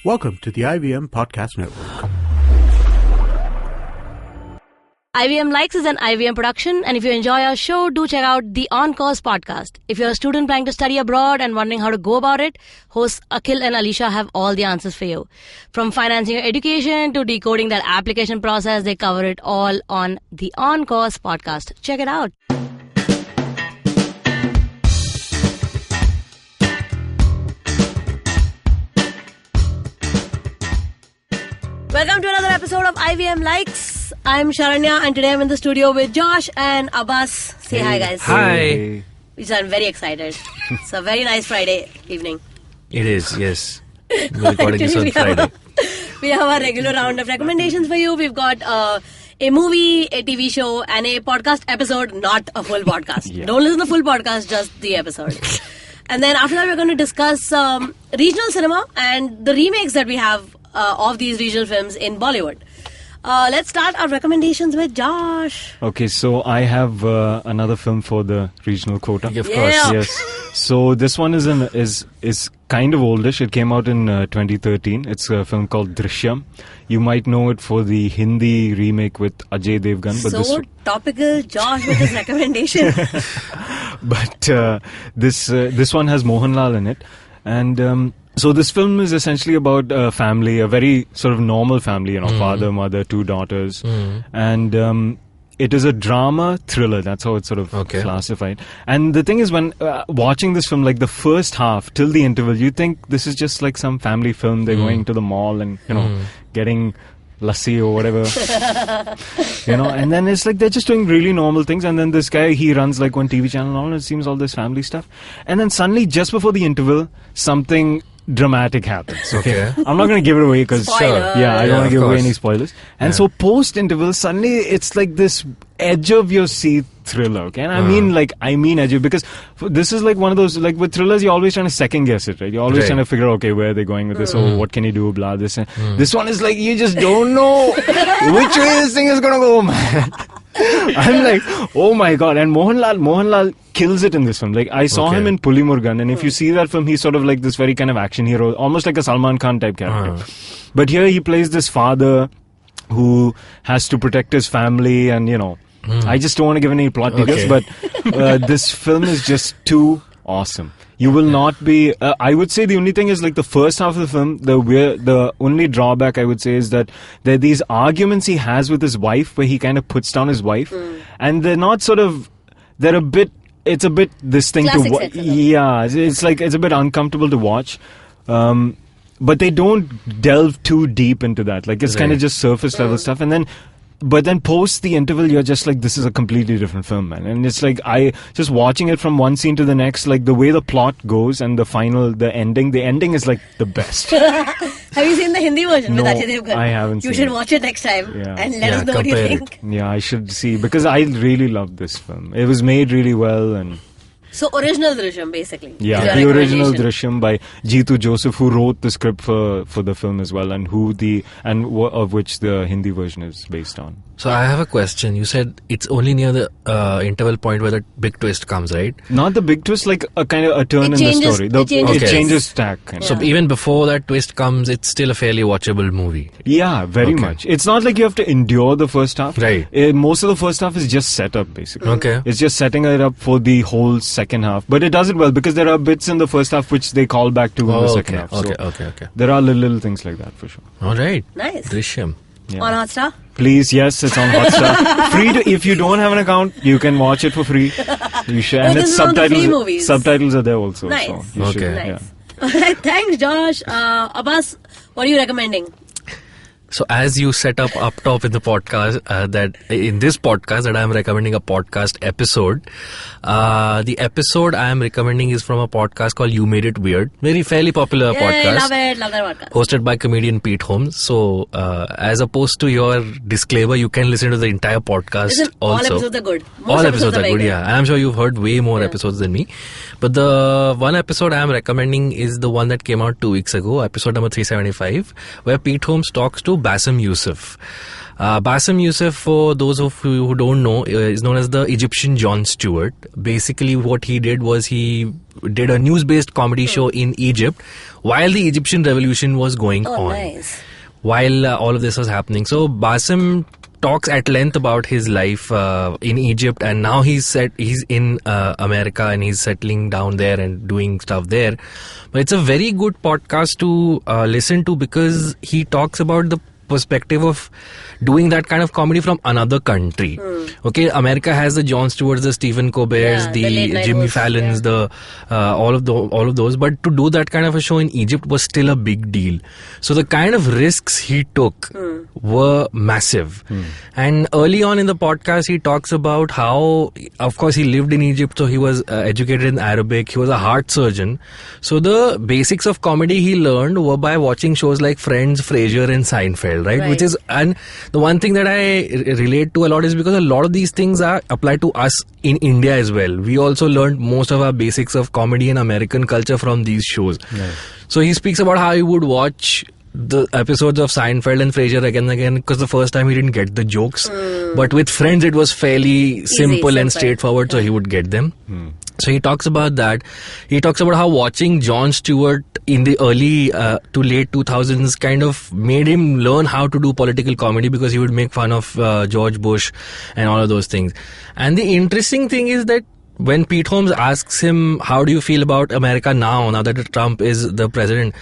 Welcome to the IVM Podcast Network. IVM Likes is an IVM production, and if you enjoy our show, do check out the On Course podcast. If you're a student planning to study abroad and wondering how to go about it, hosts Akhil and Alisha have all the answers for you. From financing your education to decoding that application process, they cover it all on the On Course podcast. Check it out. Welcome to another episode of IVM Likes. I'm Sharanya and today I'm in the studio with Josh and Abbas. Say hi, guys. Hi. We sound very excited. It's a very nice Friday evening. It is, yes. We're recording this on Friday. We have a regular round of recommendations for you. We've got a movie, a TV show, and a podcast episode, not a full podcast. Yeah. Don't listen to the full podcast, just the episode. And then after that, we're going to discuss regional cinema and the remakes that we have of these regional films in Bollywood. Let's start our recommendations with Josh. Okay, so I have another film for the regional quota. Of course. Yeah. Yes. So this one is kind of oldish. It came out in 2013. It's a film called Drishyam. You might know it for the Hindi remake with Ajay Devgan. But So topical, Josh with his recommendation. this one has Mohanlal in it, and so this film is essentially about a family, a very sort of normal family, father, mother, two daughters, and it is a drama thriller. That's how it's sort of classified. And the thing is, when watching this film, like the first half till the interval, you think this is just like some family film. They're going to the mall and getting lassi or whatever, and then it's like they're just doing really normal things, and then this guy, he runs like one TV channel and all, and it seems all this family stuff, and then suddenly just before the interval something dramatic happens. Okay. I'm not going to give it away because I don't want to give away any spoilers. And so post interval, suddenly it's like this edge of your seat thriller. Okay, and I mean edge of, because this is like one of those, like with thrillers, you're always trying to second guess it, right? You're always trying to figure out, okay, where are they going with this? Oh, what can you do? Blah, this. This one is like, you just don't know which way this thing is going to go, man. I'm like, oh my god. And Mohanlal kills it in this film. Like, I saw him in Puli Murgan, and if you see that film, he's sort of like this very kind of action hero, almost like a Salman Khan type character. But here he plays this father who has to protect his family, and I just don't want to give any plot details, but this film is just too awesome. You will not be... I would say the only thing is, like, the first half of the film, the only drawback I would say is that there are these arguments he has with his wife where he kind of puts down his wife, and they're not sort of... They're a bit... It's a bit this thing Classic to watch. set Yeah, it's like, it's a bit uncomfortable to watch. But they don't delve too deep into that. Like, it's kind of just surface level stuff, and then... But then post the interval, you're just like, this is a completely different film, man. And it's like, just watching it from one scene to the next, like the way the plot goes and the ending is like the best. Have you seen the Hindi version with Ajay Devgan? I haven't seen You should it. watch it next time and let us know what you think. Yeah, I should see, because I really loved this film. It was made really well, and... So original Drishyam, basically. Yeah, the original Drishyam by Jeetu Joseph, who wrote the script for the film as well, and of which the Hindi version is based on. So I have a question. You said it's only near the interval point where the big twist comes, right? Not the big twist, like a kind of a turn in the story. It changes tack. Kind of. So even before that twist comes, it's still a fairly watchable movie. Yeah, very much. It's not like you have to endure the first half. Right. Most of the first half is just set up, basically. Okay. It's just setting it up for the whole second half. But it does it well, because there are bits in the first half which they call back to in the second half. So Okay. there are little things like that, for sure. All right. Nice. Drishyam. Yeah. On Hotstar? Please, yes, it's on Hotstar. Free if you don't have an account, you can watch it for free. You should. And this it's is one of the free movies. subtitles are there also. Nice. So you should, Okay. Nice. Alright, thanks Josh. Abbas, what are you recommending? So as you set up top in the podcast, that in this podcast that I am recommending a podcast episode, the episode I am recommending is from a podcast called You Made It Weird. Very fairly popular podcast. Love that podcast. Hosted by comedian Pete Holmes. So as opposed to your disclaimer, you can listen to the entire podcast Listen, all also. episodes are good. Most All episodes are very good, yeah. I'm sure you've heard way more episodes than me. But the one episode I am recommending is the one that came out 2 weeks ago, episode number 375, where Pete Holmes talks to Bassem Youssef. Bassem Youssef, for those of you who don't know, is known as the Egyptian Jon Stewart. Basically, what he did was he did a news-based comedy show in Egypt while the Egyptian revolution was going on. Nice. While all of this was happening. So Bassem talks at length about his life in Egypt, and now he's in America and he's settling down there and doing stuff there. But it's a very good podcast to listen to because he talks about the perspective of doing that kind of comedy from another country. Okay, America has the Jon Stewarts, the Stephen Colberts, the late the night Jimmy hosts, Fallons, the all of those. But to do that kind of a show in Egypt was still a big deal. So the kind of risks he took were massive. And early on in the podcast, he talks about how, of course, he lived in Egypt, so he was educated in Arabic. He was a heart surgeon. So the basics of comedy he learned were by watching shows like Friends, Frasier, and Seinfeld. Right? Which is, and the one thing that I relate to a lot is because a lot of these things are applied to us in India as well. We also learned most of our basics of comedy and American culture from these shows. Right. So he speaks about how he would watch the episodes of Seinfeld and Frasier again and again because the first time he didn't get the jokes. But with Friends it was fairly simple and straightforward, so he would get them. So he talks about that. He talks about how watching Jon Stewart in the early to late 2000s kind of made him learn how to do political comedy because he would make fun of George Bush and all of those things. And the interesting thing is that when Pete Holmes asks him, how do you feel about America now that Trump is the president?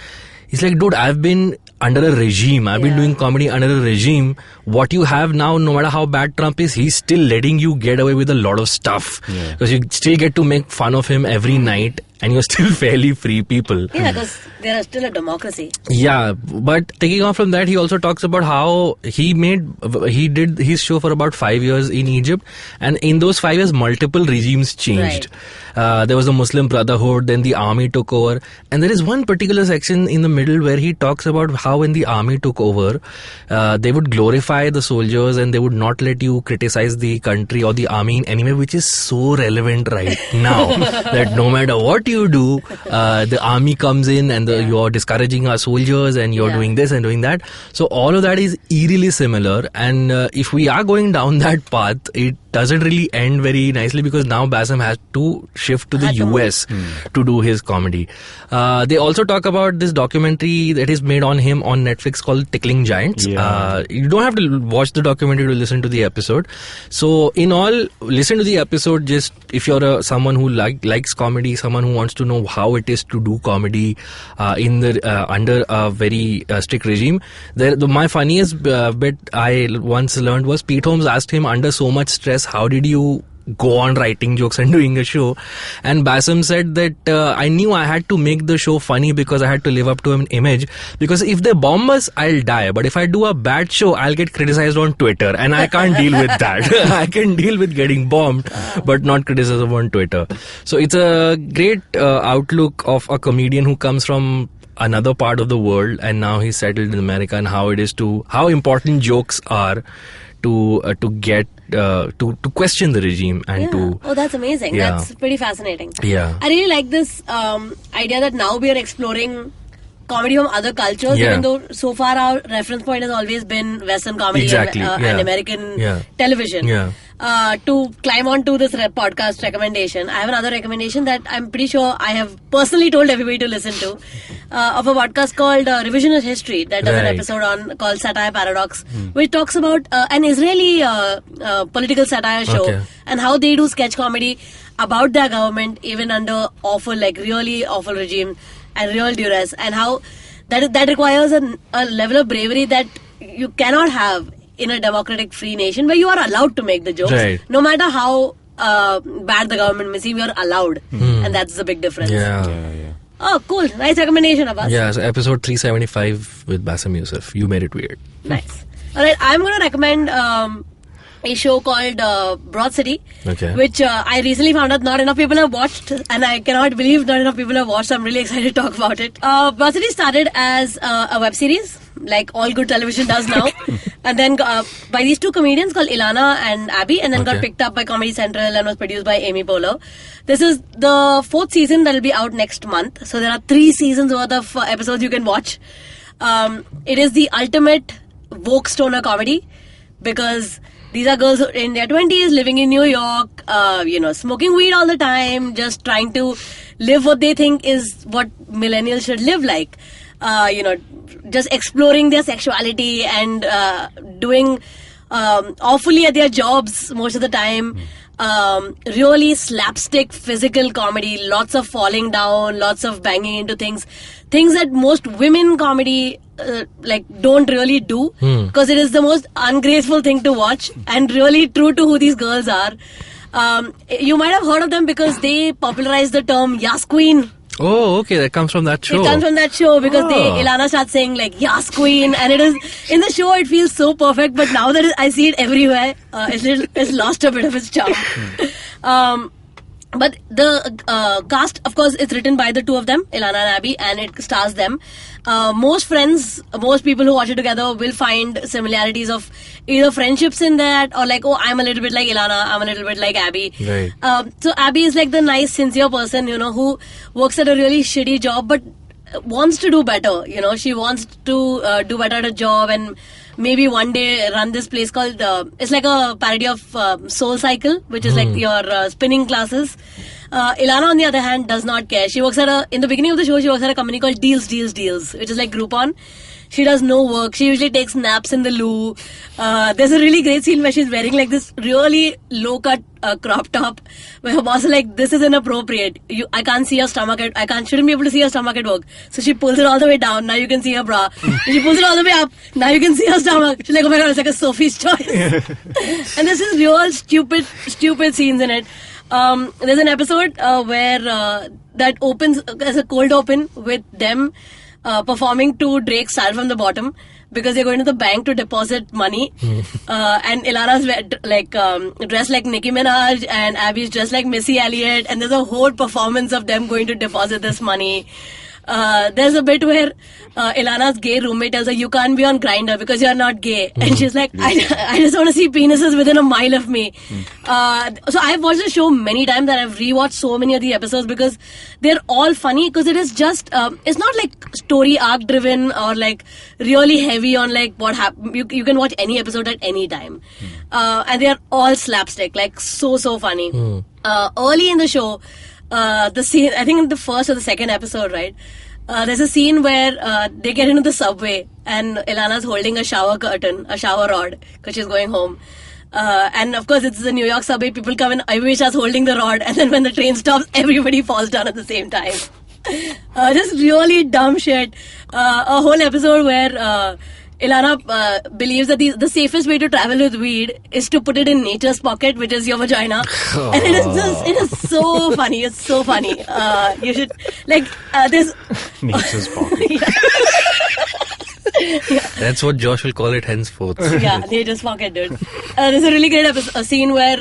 He's like, dude, I've been under a regime. I've been doing comedy under a regime. What you have now, no matter how bad Trump is, he's still letting you get away with a lot of stuff. Because you still get to make fun of him every night and you're still fairly free people. Yeah, because they're still a democracy. Yeah, but taking off from that, he also talks about how he did his show for about 5 years in Egypt, and in those 5 years, multiple regimes changed. There was the Muslim Brotherhood, then the army took over, and there is one particular section in the middle where he talks about how when the army took over, they would glorify the soldiers and they would not let you criticize the country or the army in any way, which is so relevant right now that no matter what you do, the army comes in and you're discouraging our soldiers and you're doing this and doing that. So all of that is eerily similar, and if we are going down that path, it doesn't really end very nicely because now Bassem has to shift to the US to do his comedy. They also talk about this documentary that is made on him on Netflix called Tickling Giants. You don't have to watch the documentary to listen to the episode. So in all, listen to the episode just if you're someone who likes comedy, someone who wants to know how it is to do comedy in the under a very strict regime. My funniest bit I once learned was Pete Holmes asked him, under so much stress, how did you go on writing jokes and doing a show? And Bassem said that I knew I had to make the show funny because I had to live up to an image, because if they bomb us, I'll die, but if I do a bad show, I'll get criticized on Twitter, and I can't deal with that. I can deal with getting bombed, but not criticism on Twitter. So it's a great outlook of a comedian who comes from another part of the world and now he's settled in America, and how important jokes are to get to question the regime and to... Oh, that's amazing. That's pretty fascinating. Yeah. I really like this idea that now we are exploring comedy from other cultures, even though so far our reference point has always been Western comedy and American television. To climb onto this podcast recommendation, I have another recommendation that I'm pretty sure I have personally told everybody to listen to, of a podcast called Revisionist History that does an episode called Satire Paradox, which talks about an Israeli political satire show and how they do sketch comedy about their government even under really awful regime and real duress, and how that requires a level of bravery that you cannot have in a democratic free nation where you are allowed to make the jokes. No matter how bad the government may seem, you are allowed. And that's the big difference. Oh, cool. Nice recommendation, Abbas. Yeah, so episode 375 with Bassem Youssef. You made it weird. Nice. Alright, I'm going to recommend a show called Broad City, which I recently found out not enough people have watched, and I cannot believe not enough people have watched, so I'm really excited to talk about it. Broad City started as a web series, like all good television does now, and then by these two comedians called Ilana and Abby, and then got picked up by Comedy Central and was produced by Amy Poehler. This is the 4th season that will be out next month, so there are 3 seasons worth of episodes you can watch. It is the ultimate woke stoner comedy. because these are girls in their 20s living in New York, smoking weed all the time, just trying to live what they think is what millennials should live like. Just exploring their sexuality and doing awfully at their jobs most of the time. Really slapstick physical comedy, lots of falling down, lots of banging into things that most women comedy don't really do, because it is the most ungraceful thing to watch and really true to who these girls are. You might have heard of them because they popularized the term Yas Queen. Oh, okay, that comes from that show. It comes from that show because Ilana starts saying like Yas Queen, and it is in the show it feels so perfect, but now that I see it everywhere, it's lost a bit of its charm. But the cast, of course, is written by the two of them, Ilana and Abby, and it stars them. Most people who watch it together will find similarities of either friendships in that, or like, oh, I'm a little bit like Ilana, I'm a little bit like Abby. Right. So Abby is like the nice, sincere person, who works at a really shitty job, but wants to do better. She wants to do better at a job and maybe one day run this place called, it's like a parody of Soul Cycle, which is like your spinning classes. Ilana, on the other hand, does not care. She works in the beginning of the show, she works at a company called Deals, which is like Groupon. She does no work. She usually takes naps in the loo. There's a really great scene where she's wearing like this really low-cut crop top, where her boss is like, this is inappropriate. I can't see your stomach. Shouldn't be able to see your stomach at work. So she pulls it all the way down. Now you can see her bra. She pulls it all the way up. Now you can see her stomach. She's like, oh my god, it's like a Sophie's Choice. And this is real stupid scenes in it. There's an episode where that opens as a cold open with them performing to Drake's Start From the Bottom, because they're going to the bank to deposit money. And Ilana's dressed like Nicki Minaj, and Abby's dressed like Missy Elliott, and there's a whole performance of them going to deposit this money. There's a bit where Ilana's gay roommate tells her, you can't be on Grindr because you're not gay. And she's like, I just want to see penises within a mile of me. So I've watched the show many times and I've rewatched so many of the episodes because they're all funny, because it is just, it's not like story arc driven or like really heavy on like what happened. You can watch any episode at any time. And they're all slapstick, like so funny. Early in the show, the scene, I think in the first or the second episode, right? There's a scene where they get into the subway and Ilana's holding a shower rod, because she's going home. And of course, it's the New York subway. People come in, I wish I was holding the rod. And then when the train stops, everybody falls down at the same time. Just really dumb shit. A whole episode where Ilana believes that the safest way to travel with weed is to put it in nature's pocket, which is your vagina. And it is so funny. It's so funny. You should, this... Nature's pocket. Yeah. That's what Josh will call it henceforth. Yeah, nature's pocket, dude. There's a really great a scene where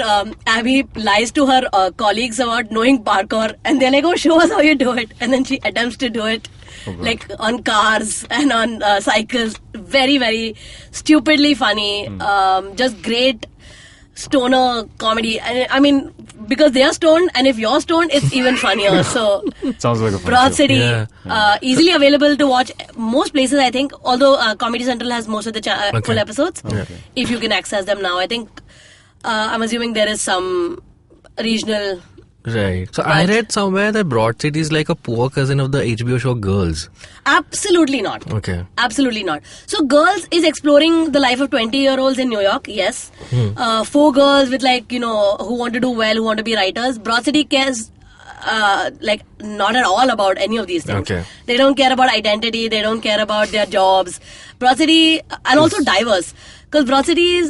Abby lies to her colleagues about knowing parkour, and they're like, oh, show us how you do it. And then she attempts to do it. Like on cars and on cycles. Very, very stupidly funny. Just great stoner comedy. I mean, because they are stoned, and if you're stoned, it's even funnier. So sounds like a fun Broad show. City, Yeah. easily available to watch most places, I think. Although Comedy Central has most of the full episodes. Okay. If you can access them now. I think, I'm assuming there is some regional... Right. So I read somewhere that Broad City is like a poor cousin of the HBO show Girls. Absolutely not. Okay. Absolutely not. So Girls is exploring the life of 20-year-olds in New York, yes. 4 girls with who want to do well, who want to be writers. Broad City cares not at all about any of these things. Okay. They don't care about identity, they don't care about their jobs. Broad City, and also diverse. Because Broad City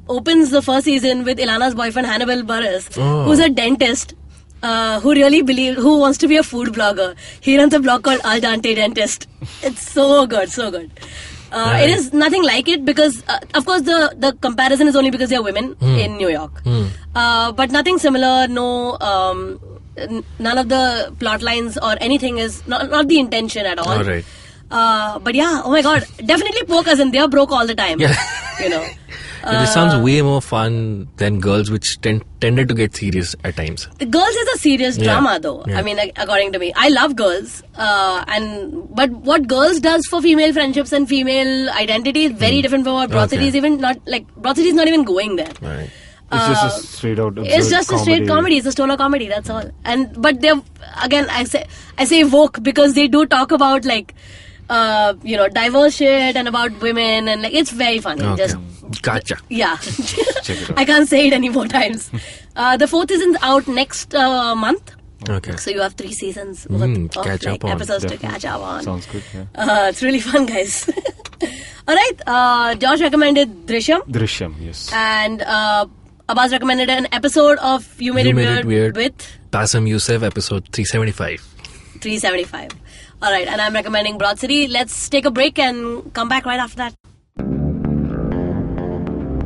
opens the first season with Ilana's boyfriend Hannibal Buress, who's a dentist. Who wants to be a food blogger. He runs a blog called Al Dente Dentist. It's so good, so good. It is nothing like it because, of course, the comparison is only because they are women in New York. But nothing similar, no, none of the plot lines or anything is, not the intention at all. All right. But yeah, oh my god, definitely poor cousin, they are broke all the time. Yeah. This sounds way more fun than Girls, which tended to get serious at times. Girls is a serious drama, though. Yeah. I mean, according to me, I love Girls, but what Girls does for female friendships and female identity is very different from what Broad City is. Even not like Broad City is not even going there. Right. It's just a straight out. It's just a straight comedy. It's a stoner comedy. That's all. But they're again, I say woke because they do talk about like diverse shit and about women, and like it's very funny. Okay. Just Gotcha. yeah. Check it out. I can't say it any more times. The 4th is out next month. Okay. So you have 3 seasons catch up on. episodes Definitely. to catch up on. Sounds good. Yeah. It's really fun, guys. All right. Josh recommended Drishyam, Drishyam, yes. and Abbas recommended an episode of You Made It Weird with Bassem Youssef, episode 375. 375. All right, and I'm recommending Broad City. Let's take a break and come back right after that.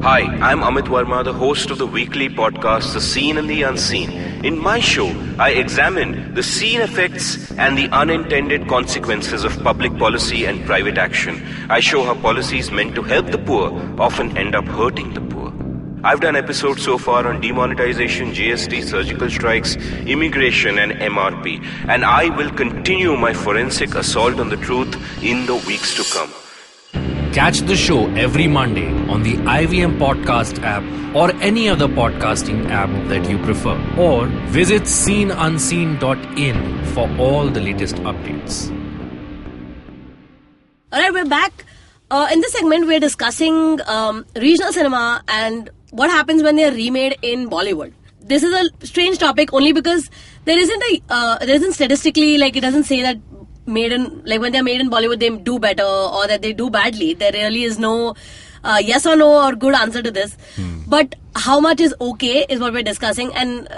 Hi, I'm Amit Verma, the host of the weekly podcast The Seen and the Unseen. In my show, I examine the seen effects and the unintended consequences of public policy and private action. I show how policies meant to help the poor often end up hurting the poor. I've done episodes so far on demonetization, GST, surgical strikes, immigration and MRP. And I will continue my forensic assault on the truth in the weeks to come. Catch the show every Monday on the IVM Podcast app or any other podcasting app that you prefer. Or visit seenunseen.in for all the latest updates. All right, we're back. In this segment, we're discussing regional cinema and what happens when they're remade in Bollywood. This is a strange topic only because there isn't statistically, like it doesn't say that when they're made in Bollywood they do better or that they do badly. There really is no yes or no or good answer to this. But how much is okay is what we're discussing, and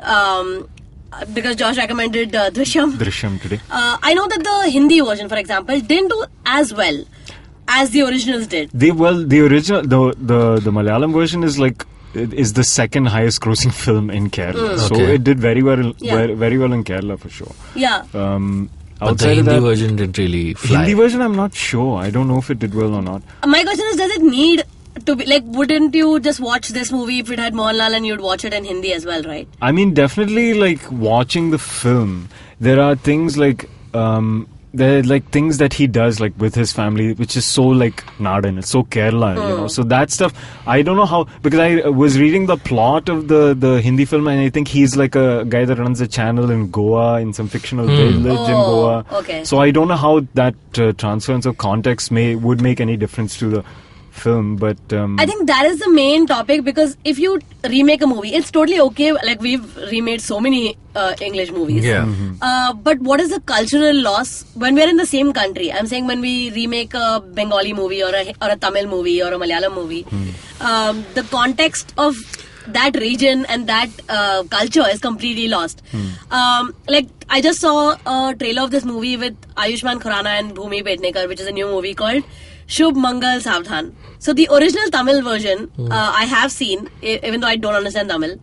because Josh recommended Drishyam today. I know that the Hindi version, for example, didn't do as well as the originals did. The original, the Malayalam version is the second highest grossing film in Kerala. So Okay. it did very well, Yeah. very well in Kerala for sure. Yeah. But the Outside of Hindi that, version didn't really fly. Hindi version, I'm not sure. I don't know if it did well or not. My question is, does it need to be like? Wouldn't you just watch this movie if it had Mohanlal and you'd watch it in Hindi as well, right? I mean, definitely, like watching the film, there are things like there are like things that he does like with his family, which is so like Nadan, it's so Kerala, you know. So that stuff, I don't know how, because I was reading the plot of the Hindi film, and I think he's like a guy that runs a channel in Goa, in some fictional village in Goa. Okay. So I don't know how that transference of context would make any difference to the film, but I think that is the main topic, because if you remake a movie, it's totally okay. Like we've remade so many English movies. Yeah. But what is the cultural loss when we're in the same country? I'm saying when we remake a Bengali movie or a Tamil movie or a Malayalam movie, the context of that region and that culture is completely lost. Like I just saw a trailer of this movie with Ayushmann Khurrana and Bhumi Pednekar, which is a new movie called Shubh Mangal Savdhan. So the original Tamil version I have seen, even though I don't understand Tamil,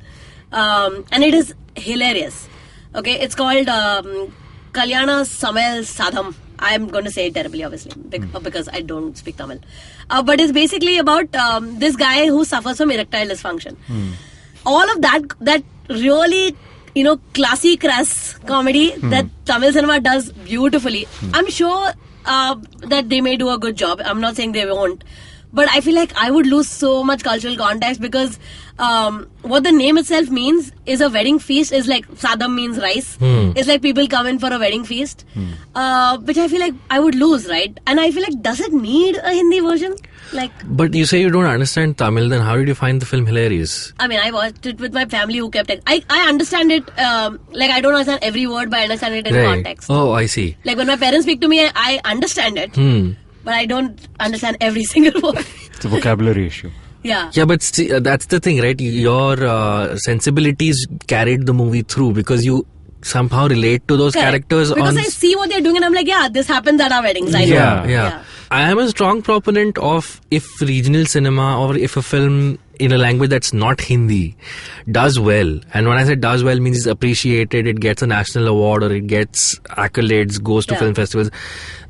and it is hilarious. Okay, it's called Kalyana Samayal Sadham. I'm going to say it terribly, obviously, because I don't speak Tamil. But it's basically about this guy who suffers from erectile dysfunction. All of that really, classy, crass comedy that Tamil cinema does beautifully. I'm sure that they may do a good job. I'm not saying they won't. But I feel like I would lose so much cultural context, because what the name itself means is a wedding feast. Is like sadam means rice. It's like people come in for a wedding feast, which I feel like I would lose, right? And I feel like, does it need a Hindi version? Like, But you say you don't understand Tamil, then how did you find the film hilarious? I mean, I watched it with my family who kept it. I understand it, like I don't understand every word, but I understand it in context. Oh, I see. Like when my parents speak to me, I understand it. But I don't understand every single word. it's a vocabulary issue. Yeah. Yeah, but that's the thing, right? Your sensibilities carried the movie through because you somehow relate to those Correct. characters. Because I see what they're doing and I'm like, yeah, this happens at our weddings. I know. Yeah. I am a strong proponent of, if regional cinema or if a film in a language that's not Hindi does well, and when I say does well means it's appreciated, it gets a national award or it gets accolades, goes to film festivals,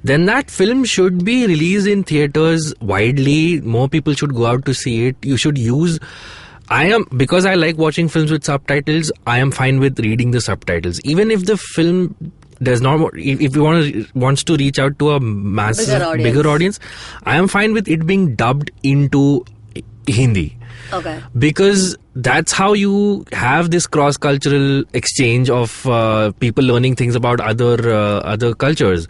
then that film should be released in theaters widely. More people should go out to see it. You should use... because I like watching films with subtitles, I am fine with reading the subtitles. Even if the film does not, if you wants to reach out to a bigger audience, I am fine with it being dubbed into Hindi. Okay. Because that's how you have this cross-cultural exchange of people learning things about other cultures.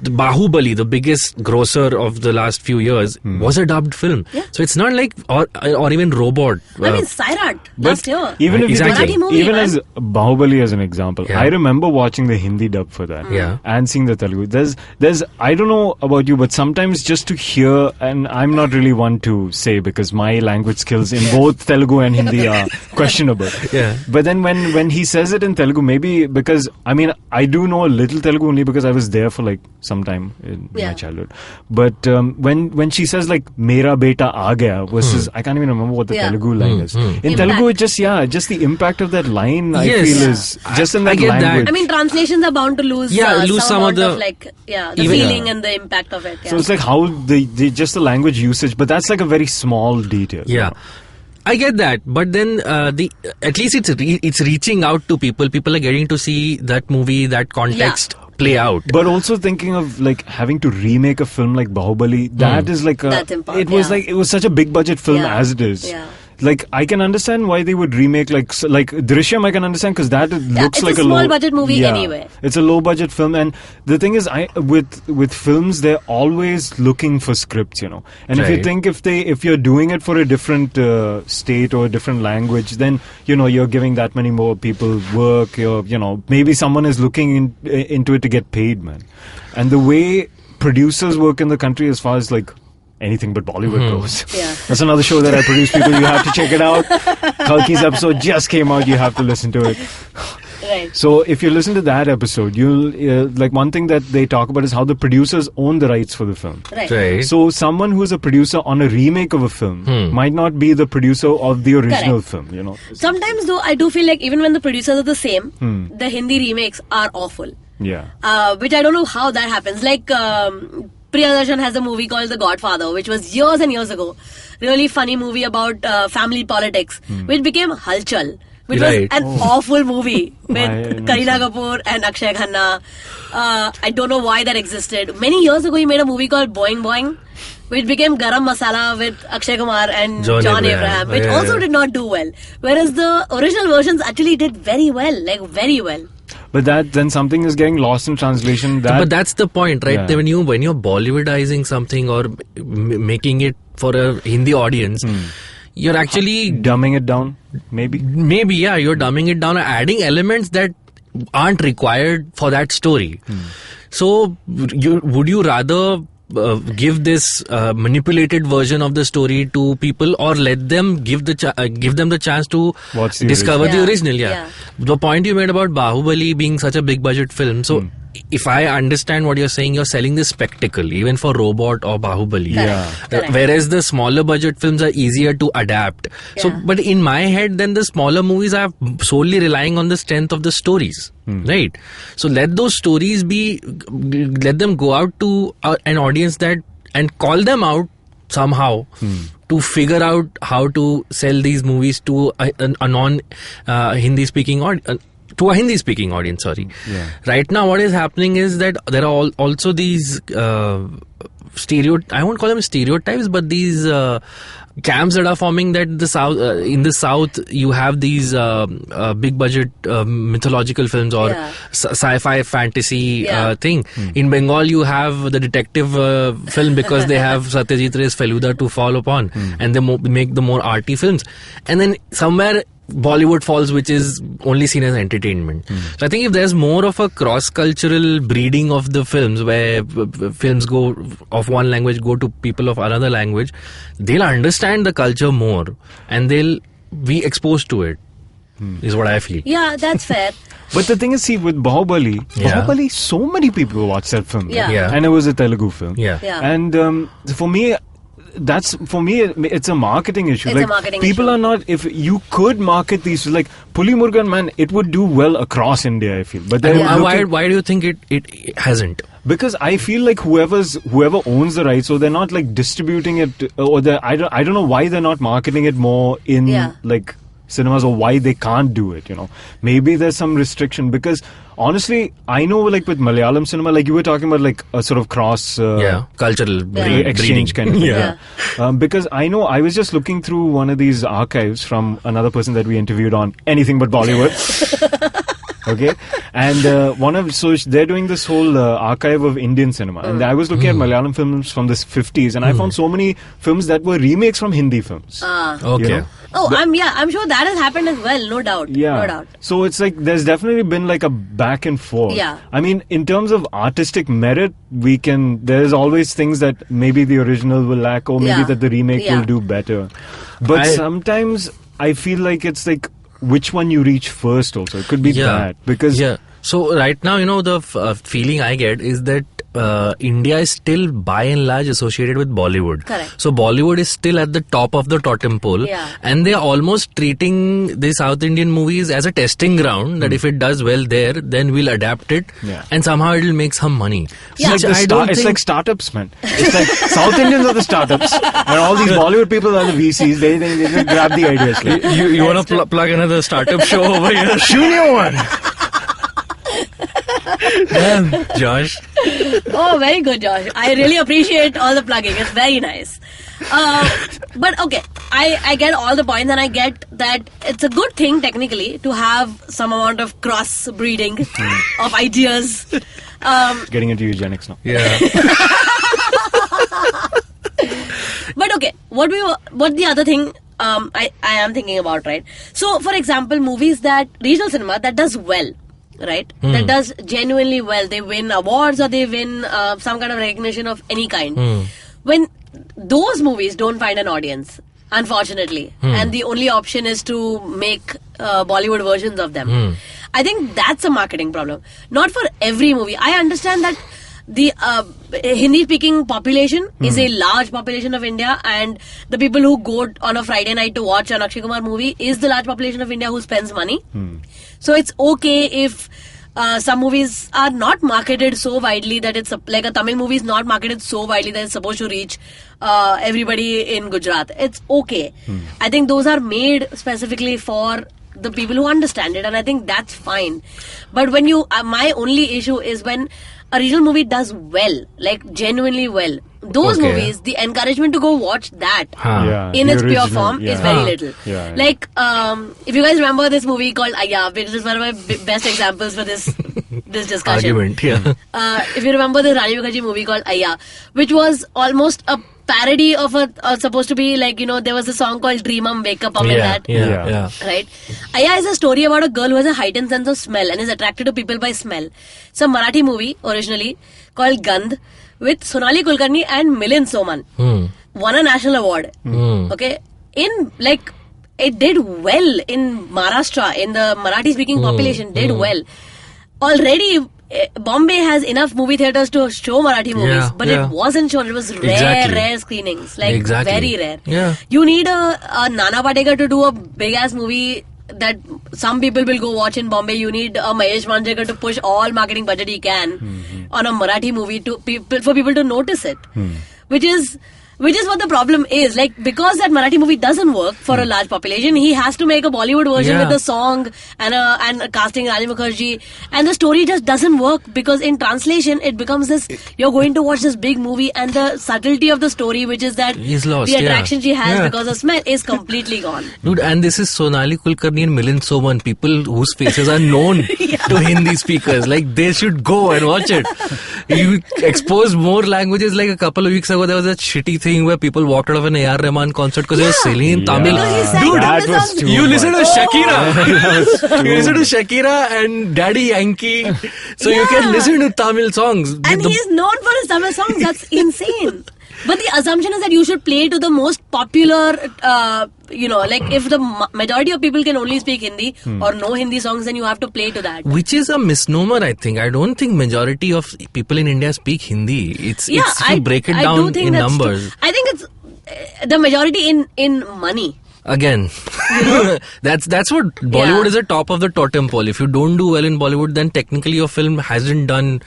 The Bahubali, the biggest grosser of the last few years, was a dubbed film. Yeah. So it's not like, or even Robot. I mean, Sairat last year. Even if Exactly. you take, even as Bahubali as an example, Yeah. I remember watching the Hindi dub for that, Yeah. and seeing the Telugu. There's I don't know about you, but sometimes just to hear, and I'm not really one to say because my language skills in both Telugu and Hindi are questionable. Yeah. But then when he says it in Telugu, maybe because I mean I do know a little Telugu only because I was there for like some time in my childhood. But when she says like "Mera beta aa gaya" versus I can't even remember what the Telugu line is. In Telugu, it just the impact of that line I Yes. feel is just in that I get that. language. I mean, translations are bound to lose, lose some amount of the- like, the even- feeling and the impact of it. Yeah. So it's like how the just the language usage, but that's like a very small detail. Yeah. I get that, but then at least it's reaching out to people. People are getting to see that movie, that context play out. But also thinking of like having to remake a film like Bahubali, that is like That's important, it was such a big budget film Yeah. as it is. Yeah. Like I can understand why they would remake like Drishyam. I can understand because that looks it's like a a small low budget movie anyway. It's a low budget film, and the thing is, with films they're always looking for scripts, you know. And if you Right. think if you're doing it for a different state or a different language, then you're giving that many more people work. Maybe someone is looking into it to get paid, man. And the way producers work in the country, as far as like anything but Bollywood goes. Yeah. That's another show that I produce, people. You have to check it out. Kalki's episode just came out. You have to listen to it. Right. So if you listen to that episode, you'll like one thing that they talk about is how the producers own the rights for the film. Right. Right. So someone who is a producer on a remake of a film might not be the producer of the original Correct. film. Sometimes, though, I do feel like even when the producers are the same, the Hindi remakes are awful. Yeah. Which I don't know how that happens. Like, Priyadarshan has a movie called The Godfather, which was years and years ago. Really funny movie about family politics, which became Halchal, which Right. was an awful movie with I Kareena Kapoor and Akshay Khanna. I don't know why that existed. Many years ago, he made a movie called Boing Boing, which became Garam Masala with Akshay Kumar and John Abraham, which also did not do well. Whereas the original versions actually did very well, like very well. But then something is getting lost in translation. But that's the point, right? Yeah. That when you're Bollywoodizing something or making it for a Hindi audience, you're actually dumbing it down, maybe. you're dumbing it down and adding elements that aren't required for that story. So would you rather give this manipulated version of the story to people, or let them give them the chance to Watch the discover original. the original? Yeah. The point you made about Bahubali being such a big budget film, so if I understand what you're saying, you're selling this spectacle even for Robot or Bahubali. Yeah. Correct. Whereas the smaller budget films are easier to adapt. So, Yeah. but in my head, then the smaller movies are solely relying on the strength of the stories, right? So let those stories let them go out to an audience and call them out somehow to figure out how to sell these movies to a non Hindi speaking audience. To a Hindi-speaking audience, sorry. Yeah. Right now, what is happening is that there are also these I won't call them stereotypes, but these camps that are forming that in the South, you have these big-budget mythological films or sci-fi fantasy thing. In Bengal, you have the detective film because they have Satyajit Ray's Feluda to fall upon, and they make the more arty films. And then somewhere Bollywood falls, which is only seen as entertainment. So I think if there's more of a cross-cultural breeding of the films, where films go of one language go to people of another language, they'll understand the culture more and they'll be exposed to it. Is what I feel. Yeah, that's fair. But the thing is, see, with Bahubali, so many people watched that film. Yeah. Yeah. And it was a Telugu film. Yeah. Yeah. And for me, that's for me. It's a marketing issue. It's a like marketing people issue. are not. If you could market these, like Puli Murugan, man, it would do well across India. I feel, but then Why do you think it hasn't? because I feel like whoever owns the rights, so they're not like distributing it, or I don't know why they're not marketing it more in like cinemas, or why they can't do it. Maybe there's some restriction, because honestly, I know like with Malayalam cinema, like you were talking about like a sort of cross Cultural exchange kind of thing. Yeah. Because I know I was just looking through one of these archives from another person that we interviewed on Anything But Bollywood. Okay, and so they're doing this whole archive of Indian cinema, and I was looking at Malayalam films from the 50s, and I found so many films that were remakes from Hindi films. Okay. Oh, I'm sure that has happened as well, no doubt. Yeah. No doubt. So it's like there's definitely been like a back and forth. Yeah. I mean, in terms of artistic merit, there's always things that maybe the original will lack, or maybe that the remake will do better. But sometimes I feel like it's like which one you reach first also. It could be that. Because So right now, the feeling I get is that India is still by and large associated with Bollywood. Correct. So Bollywood is still at the top of the totem pole, and they're almost treating the South Indian movies as a testing ground, that if it does well there, then we'll adapt it, and somehow it'll make some money. It's like startups, man. It's like South Indians are the startups, and all these Bollywood people are the VCs. They just grab the ideas. Like, you want to plug another startup show over here? Shunya one. Damn, Josh. Oh, very good, Josh. I really appreciate all the plugging. It's very nice. But okay, I get all the points, and I get that it's a good thing technically to have some amount of cross breeding of ideas. Getting into eugenics now. Yeah. But okay, what the other thing I am thinking about, right? So, for example, movies regional cinema that does well, right? That does genuinely well. They win awards, or they win some kind of recognition of any kind. When those movies don't find an audience, unfortunately, and the only option is to make Bollywood versions of them, I think that's a marketing problem. Not for every movie. I understand that the Hindi-speaking population is a large population of India, and the people who go on a Friday night to watch an Akshay Kumar movie is the large population of India who spends money. So it's okay if some movies are not marketed so widely that it's like a Tamil movie is not marketed so widely that it's supposed to reach everybody in Gujarat. It's okay. I think those are made specifically for the people who understand it, and I think that's fine. But when my only issue is when a regional movie does well, like genuinely well, those movies, the encouragement to go watch that in its pure form is very little. Like, if you guys remember this movie called Ayya, which is one of my best examples for this discussion. Argument, if you remember the Rani Mukherjee movie called Ayya, which was almost a parody of supposed to be like, there was a song called Dream Wake Up in that. Right? Ayya is a story about a girl who has a heightened sense of smell and is attracted to people by smell. It's a Marathi movie originally called Gandh with Sonali Kulkarni and Milind Soman. Won a national award. Okay? It did well in Maharashtra, in the Marathi speaking population, did well. Already Bombay has enough movie theatres to show Marathi movies, but it wasn't shown. It was rare screenings, like very rare. You need a Nana Patekar to do a big ass movie that some people will go watch in Bombay. You need a Mahesh Manjrekar to push all marketing budget he can on a Marathi movie for people to notice it, which is what the problem is. Like, because that Marathi movie doesn't work for a large population, he has to make a Bollywood version with a song and casting Rani Mukherjee, and the story just doesn't work, because in translation it becomes this, you're going to watch this big movie and the subtlety of the story, which is that lost, the attraction she has because of smell, is completely gone. Dude, and this is Sonali Kulkarni and Milind Soman, people whose faces are known to Hindi speakers. Like, they should go and watch it. You expose more languages. Like a couple of weeks ago, there was a shitty thing where people walked out of an A.R. Rahman concert because they were singing in Tamil. Dude, that was too you listen to much. Shakira. You listen to Shakira and Daddy Yankee. So you can listen to Tamil songs. And he's known for his Tamil songs. That's insane. But the assumption is that you should play to the most popular, like if the majority of people can only speak Hindi or know Hindi songs, then you have to play to that. Which is a misnomer, I think. I don't think majority of people in India speak Hindi. It's if you break it down in numbers. I think the majority in money. Again, that's what Bollywood is at top of the totem pole. If you don't do well in Bollywood, then technically your film hasn't been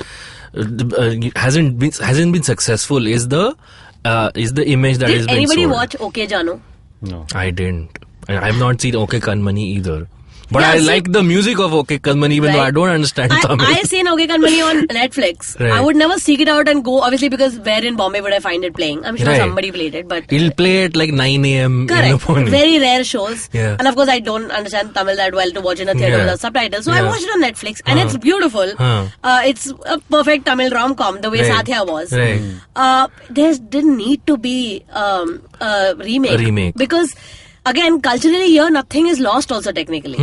successful. Is the image that is being sold. Did anybody watch OK Jano? No. I didn't. I have not seen OK Kanmani either. But Yeah, I see- like the music of OK Kanmani, even though I don't understand Tamil. I seen OK Kanmani on Netflix. Right. I would never seek it out and go, obviously, because where in Bombay would I find it playing? I'm sure Right. somebody played it, but It'll play at like 9 a.m. in the correct. morning. Very rare shows. Yeah. And of course, I don't understand Tamil that well to watch in a theatre Yeah. without subtitles. So I Yeah. watched it on Netflix, and it's beautiful. It's a perfect Tamil rom-com, the way Right. Satya was. Right. There didn't need to be a remake. A remake. Because, again, culturally here, nothing is lost also technically.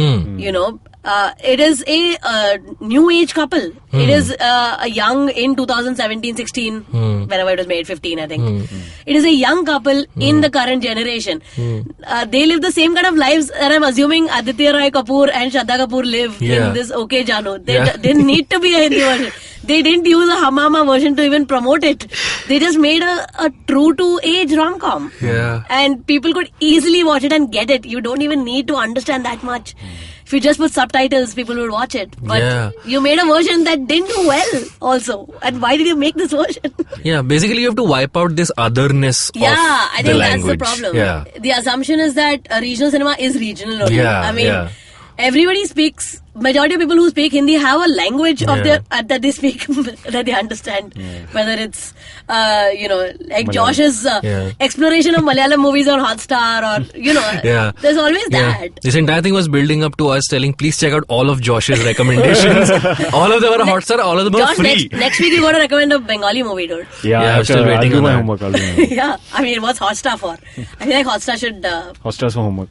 You know, it is a new age couple. It is a young in 2017-16, whenever it was made, 15 I think. It is a young couple in the current generation. They live the same kind of lives that I'm assuming Aditya Roy Kapoor and Shraddha Kapoor live Yeah. in this OK Jano. They Yeah. didn't need to be a Hindi version. They didn't use a Hamama version to even promote it. They just made a true to age rom-com. Yeah. And people could easily watch it and get it. You don't even need to understand that much. If you just put subtitles, people will watch it. But Yeah. you made a version that didn't do well also. And why did you make this version? Yeah, basically you have to wipe out this otherness Yeah, of I the think language. that's the problem. Yeah. The assumption is that regional cinema is regional only. Yeah, I mean, yeah. everybody speaks. Majority of people who speak Hindi have a language of Yeah. their that they speak that they understand. Whether it's like Josh's Yeah. exploration of Malayalam movies on Hotstar, or Yeah. there's always that. This entire thing was building up to us telling, please check out all of Josh's recommendations. All of them are Hotstar, all of them are Josh, free. next week you got to recommend a Bengali movie, dude. Yeah, I'm still I'll waiting do on my that. homework. I'll do my homework. Yeah, I mean, what's Hotstar for? I feel like Hotstar should. Hostels for homework.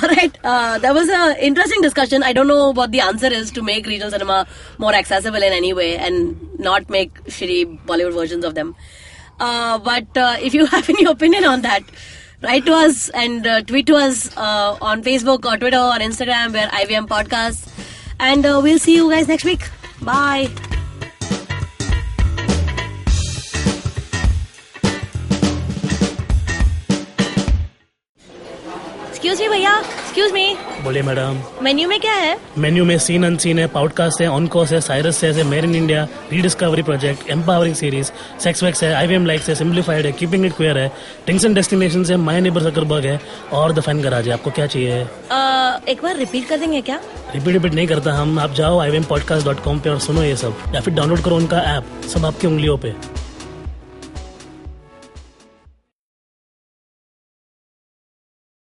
All right, that was an interesting discussion. I don't know what the answer is to make regional cinema more accessible in any way and not make shitty Bollywood versions of them. But if you have any opinion on that, write to us and tweet to us on Facebook or Twitter or Instagram. We're IVM Podcasts. And we'll see you guys next week. Bye. Excuse me, भैया. Excuse me. बोलिए madam. Menu में क्या है? Menu में scene unseen है, podcast है, on course है, Cyrus है, made in India, rediscovery project, empowering series, sex wax है, IVM लाइक्स है, सिंप्लीफाइड है, कीपिंग इट क्वियर है, टिंग्स एंड डेस्टिनेशंस है, माय नेबर जकरबर्ग है और द फैन गराज है. आपको क्या चाहिए? एक बार रिपीट कर देंगे क्या? रिपीट नहीं करता हम. आप जाओ IVMpodcast.com पे और सुनो ये सब, या फिर डाउनलोड करो उनका ऐप. सब आपकी उंगलियों पे.